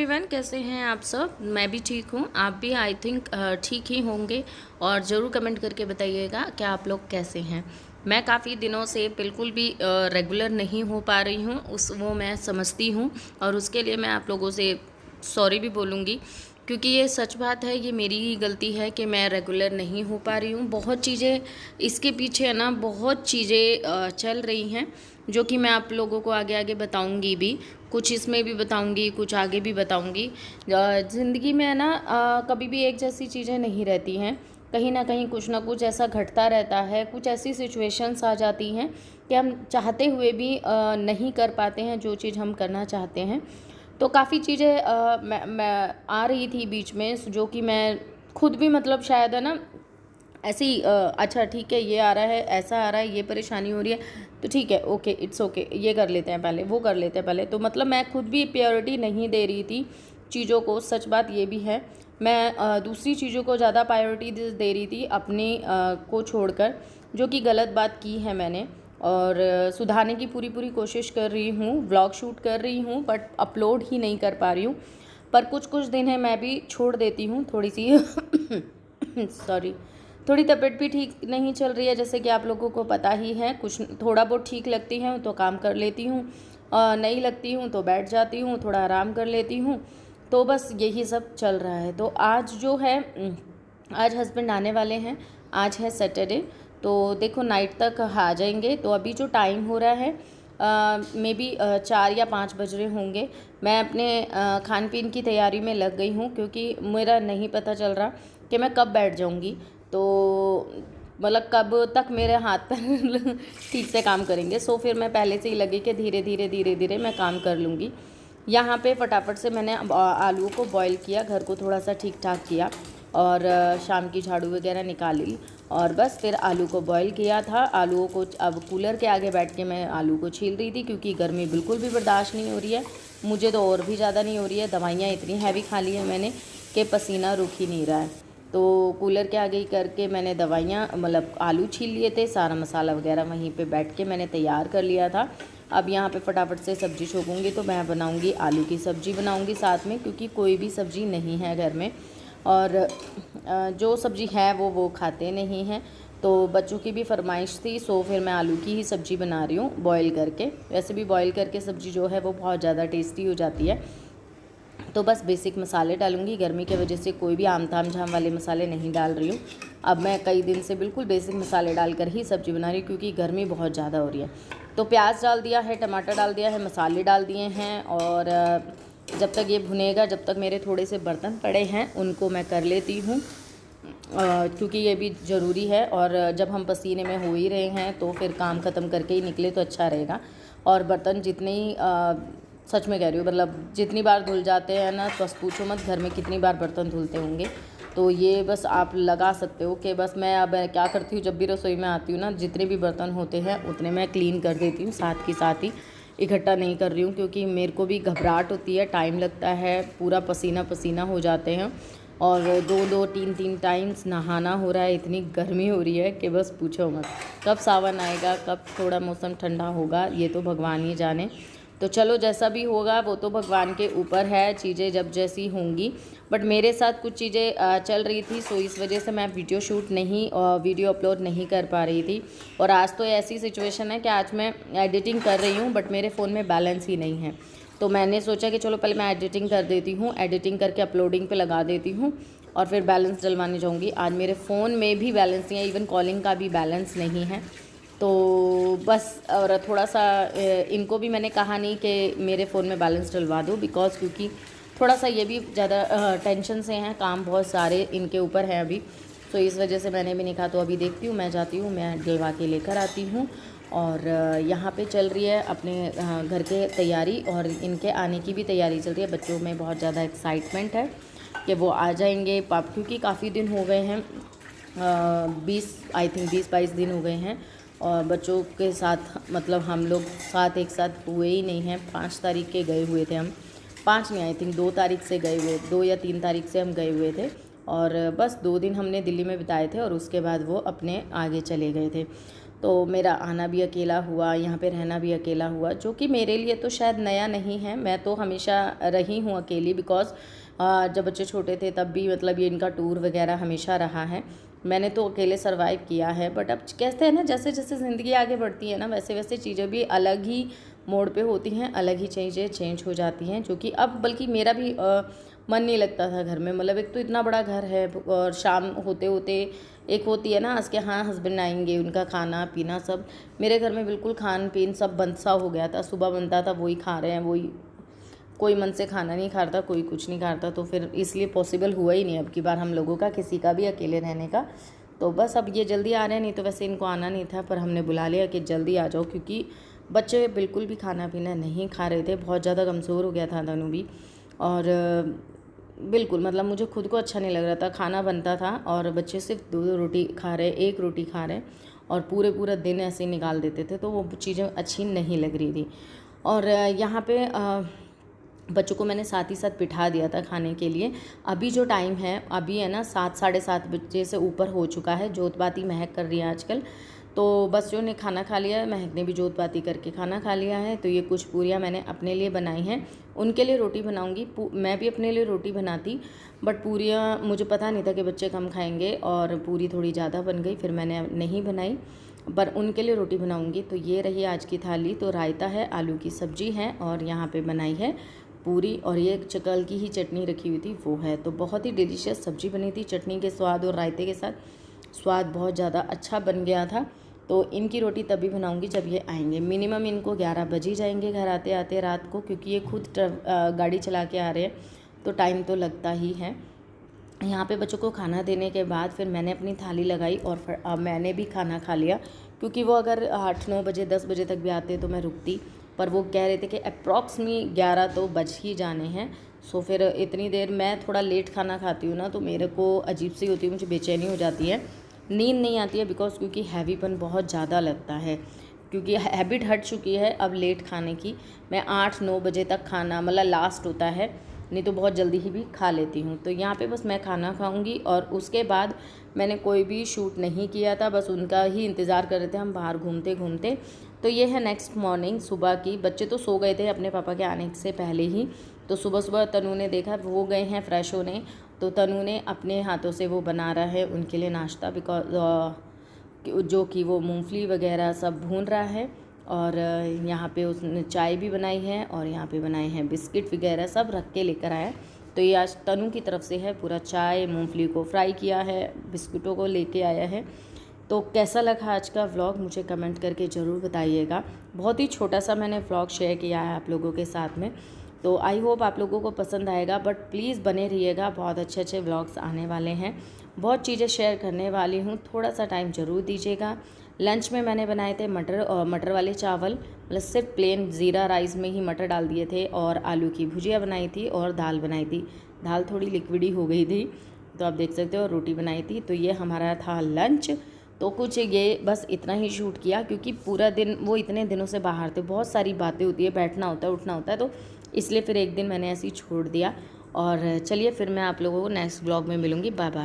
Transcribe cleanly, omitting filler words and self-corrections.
Everyone, कैसे हैं आप सब। मैं भी ठीक हूँ, आप भी आई थिंक ठीक ही होंगे। और ज़रूर कमेंट करके बताइएगा कि आप लोग कैसे हैं। मैं काफ़ी दिनों से बिल्कुल भी रेगुलर नहीं हो पा रही हूँ, वो मैं समझती हूँ। और उसके लिए मैं आप लोगों से सॉरी भी बोलूँगी, क्योंकि ये सच बात है, ये मेरी ही गलती है कि मैं रेगुलर नहीं हो पा रही हूँ। बहुत चीज़ें इसके पीछे है ना, बहुत चीज़ें चल रही हैं, जो कि मैं आप लोगों को आगे आगे बताऊंगी भी। कुछ इसमें भी बताऊंगी, कुछ आगे भी बताऊंगी। ज़िंदगी में है ना, कभी भी एक जैसी चीज़ें नहीं रहती हैं। कहीं ना कुछ ना कुछ ऐसा घटता रहता है, कुछ ऐसी सिचुएशंस आ जाती हैं कि हम चाहते हुए भी नहीं कर पाते हैं जो चीज़ हम करना चाहते हैं। तो काफ़ी चीज़ें मैं आ रही थी बीच में, जो कि मैं खुद भी मतलब शायद है ना, ऐसे ही अच्छा ठीक है, ये आ रहा है, ऐसा आ रहा है, ये परेशानी हो रही है, तो ठीक है, ओके, इट्स ओके, ये कर लेते हैं पहले, वो कर लेते हैं पहले। तो मतलब मैं खुद भी प्रायोरिटी नहीं दे रही थी चीज़ों को। सच बात ये भी है, मैं दूसरी चीज़ों को ज़्यादा प्रायोरिटी दे रही थी अपने को छोड़कर, जो कि गलत बात की है मैंने। और सुधारने की पूरी पूरी कोशिश कर रही हूँ, व्लॉग शूट कर रही हूँ, बट अपलोड ही नहीं कर पा रही हूँ। पर कुछ कुछ दिन है मैं भी छोड़ देती हूँ थोड़ी सी सॉरी, थोड़ी तबीयत भी ठीक नहीं चल रही है, जैसे कि आप लोगों को पता ही है। कुछ थोड़ा बहुत ठीक लगती हैं तो काम कर लेती हूँ, नहीं लगती हूँ तो बैठ जाती हूँ, थोड़ा आराम कर लेती हूँ। तो बस यही सब चल रहा है। तो आज जो है, आज हस्बैंड आने वाले हैं, आज है सैटरडे, तो देखो नाइट तक आ जाएंगे। तो अभी जो टाइम हो रहा है, मे बी 4 या 5 बज रहे होंगे। मैं अपने खान पीन की तैयारी में लग गई हूँ, क्योंकि मेरा नहीं पता चल रहा कि मैं कब बैठ जाऊँगी। तो मतलब कब तक मेरे हाथ पैर ठीक से काम करेंगे। सो फिर मैं पहले से ही लगी कि धीरे धीरे धीरे धीरे मैं काम कर लूँगी। यहाँ पे फटाफट से मैंने आलूओं को बॉईल किया, घर को थोड़ा सा ठीक ठाक किया, और शाम की झाड़ू वगैरह निकाल ली, और बस फिर आलू को बॉईल किया था। आलूओं को अब कूलर के आगे बैठ के मैं आलू को छील रही थी, क्योंकि गर्मी बिल्कुल भी बर्दाश्त नहीं हो रही है मुझे, तो और भी ज़्यादा नहीं हो रही है। दवाइयाँ इतनी हैवी खा ली है मैंने कि पसीना रुक ही नहीं रहा है। तो कूलर के आगे ही करके मैंने दवाइयाँ मतलब आलू छील लिए थे, सारा मसाला वगैरह वहीं पे बैठ के मैंने तैयार कर लिया था। अब यहाँ पे फटाफट से सब्ज़ी छोकूँगी, तो मैं बनाऊँगी आलू की सब्ज़ी बनाऊँगी साथ में, क्योंकि कोई भी सब्ज़ी नहीं है घर में, और जो सब्ज़ी है वो खाते नहीं हैं। तो बच्चों की भी फरमाइश थी, सो फिर मैं आलू की ही सब्ज़ी बना रही हूँ बॉईल करके। वैसे भी बॉईल करके सब्ज़ी जो है वो बहुत ज़्यादा टेस्टी हो जाती है। तो बस बेसिक मसाले डालूंगी, गर्मी की वजह से कोई भी आम ताम झाम वाले मसाले नहीं डाल रही हूँ। अब मैं कई दिन से बिल्कुल बेसिक मसाले डालकर ही सब्ज़ी बना रही हूँ, क्योंकि गर्मी बहुत ज़्यादा हो रही है। तो प्याज डाल दिया है, टमाटर डाल दिया है, मसाले डाल दिए हैं, और जब तक ये भुनेगा, जब तक मेरे थोड़े से बर्तन पड़े हैं उनको मैं कर लेती हूँ, क्योंकि ये भी ज़रूरी है। और जब हम पसीने में हो ही रहे हैं तो फिर काम ख़त्म करके ही निकले तो अच्छा रहेगा। और बर्तन जितने ही सच में कह रही हूँ, मतलब जितनी बार धुल जाते हैं ना, बस पूछो मत घर में कितनी बार बर्तन धुलते होंगे। तो ये बस आप लगा सकते हो कि बस मैं अब क्या करती हूँ, जब भी रसोई में आती हूँ ना, जितने भी बर्तन होते हैं उतने मैं क्लीन कर देती हूँ, साथ के साथ ही इकट्ठा नहीं कर रही हूँ, क्योंकि मेरे को भी घबराहट होती है, टाइम लगता है, पूरा पसीना पसीना हो जाते हैं, और 2-2 3-3 टाइम्स नहाना हो रहा है। इतनी गर्मी हो रही है कि बस पूछो मत। कब सावन आएगा, कब थोड़ा मौसम ठंडा होगा, ये तो भगवान ही जाने। तो चलो जैसा भी होगा वो तो भगवान के ऊपर है, चीज़ें जब जैसी होंगी। बट मेरे साथ कुछ चीज़ें चल रही थी, सो इस वजह से मैं वीडियो शूट नहीं और वीडियो अपलोड नहीं कर पा रही थी। और आज तो ऐसी सिचुएशन है कि आज मैं एडिटिंग कर रही हूँ, बट मेरे फ़ोन में बैलेंस ही नहीं है। तो मैंने सोचा कि चलो पहले मैं एडिटिंग कर देती हूँ, एडिटिंग करके अपलोडिंग पे लगा देती हूँ, और फिर बैलेंस डलवाने जाऊँगी। आज मेरे फ़ोन में भी बैलेंस नहीं है, इवन कॉलिंग का भी बैलेंस नहीं है। तो बस, और थोड़ा सा इनको भी मैंने कहा नहीं कि मेरे फ़ोन में बैलेंस डलवा दो, बिकॉज़ क्योंकि थोड़ा सा ये भी ज़्यादा टेंशन से हैं, काम बहुत सारे इनके ऊपर हैं अभी। तो इस वजह से मैंने भी नहीं कहा। तो अभी देखती हूँ, मैं जाती हूँ, मैं डलवा के लेकर आती हूँ। और यहाँ पे चल रही है अपने घर के तैयारी, और इनके आने की भी तैयारी चल रही है। बच्चों में बहुत ज़्यादा एक्साइटमेंट है कि वो आ जाएंगे क्योंकि काफ़ी दिन हो गए हैं, 20-22 दिन हो गए हैं, और बच्चों के साथ मतलब हम लोग साथ एक साथ हुए ही नहीं हैं। 5 तारीख के गए हुए थे हम, 5 नहीं, आई थिंक 2 तारीख से गए हुए, 2 या 3 तारीख से हम गए हुए थे, और बस 2 दिन हमने दिल्ली में बिताए थे, और उसके बाद वो अपने आगे चले गए थे। तो मेरा आना भी अकेला हुआ, यहाँ पे रहना भी अकेला हुआ, जो कि मेरे लिए तो शायद नया नहीं है। मैं तो हमेशा रही हूँ अकेली, बिकॉज़ जब बच्चे छोटे थे तब भी मतलब ये इनका टूर वगैरह हमेशा रहा है। मैंने तो अकेले सर्वाइव किया है। बट अब कहते हैं ना, जैसे जैसे ज़िंदगी आगे बढ़ती है ना, वैसे वैसे चीज़ें भी अलग ही मोड़ पे होती हैं, अलग ही चीज़ें चेंज हो जाती हैं। जो कि अब बल्कि मेरा भी मन नहीं लगता था घर में। मतलब एक तो इतना बड़ा घर है और शाम होते होते एक होती है ना आज के, हाँ हस्बैंड आएंगे, उनका खाना पीना सब, मेरे घर में बिल्कुल खान पीन सब बंद सा हो गया था। सुबह बनता था वही खा रहे हैं, वही, कोई मन से खाना नहीं खाता, कोई कुछ नहीं खाता। तो फिर इसलिए पॉसिबल हुआ ही नहीं अब की बार हम लोगों का किसी का भी अकेले रहने का। तो बस अब ये जल्दी आ रहे हैं, नहीं तो वैसे इनको आना नहीं था, पर हमने बुला लिया कि जल्दी आ जाओ, क्योंकि बच्चे बिल्कुल भी खाना पीना नहीं खा रहे थे। बहुत ज़्यादा कमज़ोर हो गया था तनु भी, और बिल्कुल मतलब मुझे खुद को अच्छा नहीं लग रहा था। खाना बनता था और बच्चे सिर्फ 2 रोटी खा रहे, 1 रोटी खा रहे, और पूरा दिन ऐसे ही निकाल देते थे। तो वो चीज़ें अच्छी नहीं लग रही थी। और यहाँ पे बच्चों को मैंने साथ ही साथ बिठा दिया था खाने के लिए। अभी जो टाइम है अभी है ना 7 साढ़े 7 बजे से ऊपर हो चुका है। जोत बाती महक कर रही है आजकल। तो बच्चों ने खाना खा लिया है, महक ने भी जोत बाती करके खाना खा लिया है। तो ये कुछ पूरियाँ मैंने अपने लिए बनाई हैं, उनके लिए रोटी बनाऊंगी। मैं भी अपने लिए रोटी बनाती, बट पूरियाँ मुझे पता नहीं था कि बच्चे कम खाएंगे, और पूरी थोड़ी ज़्यादा बन गई, फिर मैंने नहीं बनाई, पर उनके लिए रोटी बनाऊंगी। तो ये रही आज की थाली। तो रायता है, आलू की सब्जी है, और यहाँ पे बनाई है पूरी, और ये कल की ही चटनी रखी हुई थी वो है। तो बहुत ही डिलीशियस सब्जी बनी थी, चटनी के स्वाद और रायते के साथ स्वाद बहुत ज़्यादा अच्छा बन गया था। तो इनकी रोटी तभी बनाऊंगी जब ये आएंगे। मिनिमम इनको 11 बज ही जाएंगे घर आते आते रात को, क्योंकि ये खुद गाड़ी चला के आ रहे हैं, तो टाइम तो लगता ही है। यहाँ पे बच्चों को खाना देने के बाद फिर मैंने अपनी थाली लगाई, और फिर मैंने भी खाना खा लिया, क्योंकि वो अगर 8-9 बजे 10 बजे तक भी आते तो मैं रुकती, पर वो कह रहे थे कि अप्रॉक्स में 11 तो बज ही जाने हैं। सो फिर इतनी देर मैं थोड़ा लेट खाना खाती हूँ ना, तो मेरे को अजीब सी होती है, मुझे बेचैनी हो जाती है, नींद नहीं आती है, बिकॉज क्योंकि हैवीपन बहुत ज़्यादा लगता है, क्योंकि हैबिट हट चुकी है अब लेट खाने की। मैं 8-9 बजे तक खाना मतलब लास्ट होता है, नहीं तो बहुत जल्दी ही भी खा लेती हूँ। तो यहाँ पे बस मैं खाना खाऊंगी, और उसके बाद मैंने कोई भी शूट नहीं किया था, बस उनका ही इंतज़ार कर रहे थे हम बाहर घूमते घूमते। तो ये है नेक्स्ट मॉर्निंग सुबह की। बच्चे तो सो गए थे अपने पापा के आने से पहले ही। तो सुबह सुबह तनु ने देखा वो गए हैं फ्रेश होने, तो तनु ने अपने हाथों से वो बना रहा है उनके लिए नाश्ता, बिकॉज जो कि वो मूंगफली वगैरह सब भून रहा है, और यहाँ पे उसने चाय भी बनाई है, और यहाँ पे बनाए हैं बिस्किट वगैरह सब रख के लेकर आया। तो ये आज तनु की तरफ से है, पूरा चाय मूंगफली को फ्राई किया है, बिस्कुटों को लेके आया है। तो कैसा लगा आज का व्लॉग मुझे कमेंट करके ज़रूर बताइएगा। बहुत ही छोटा सा मैंने व्लॉग शेयर किया है आप लोगों के साथ में, तो आई होप आप लोगों को पसंद आएगा। बट प्लीज़ बने रहिएगा, बहुत अच्छे अच्छे व्लॉग्स आने वाले हैं, बहुत चीज़ें शेयर करने वाली हूँ, थोड़ा सा टाइम ज़रूर दीजिएगा। लंच में मैंने बनाए थे मटर, और मटर वाले चावल, मतलब सिर्फ प्लेन ज़ीरा राइस में ही मटर डाल दिए थे, और आलू की भुजिया बनाई थी, और दाल बनाई थी। दाल थोड़ी लिक्विडी हो गई थी, तो आप देख सकते हो, और रोटी बनाई थी। तो ये हमारा था लंच। तो कुछ ये बस इतना ही शूट किया, क्योंकि पूरा दिन वो इतने दिनों से बाहर थे, बहुत सारी बातें होती है, बैठना होता है, उठना होता है, तो इसलिए फिर एक दिन मैंने ऐसे ही छोड़ दिया। और चलिए फिर मैं आप लोगों को नेक्स्ट ब्लॉग में मिलूँगी। Bye bye.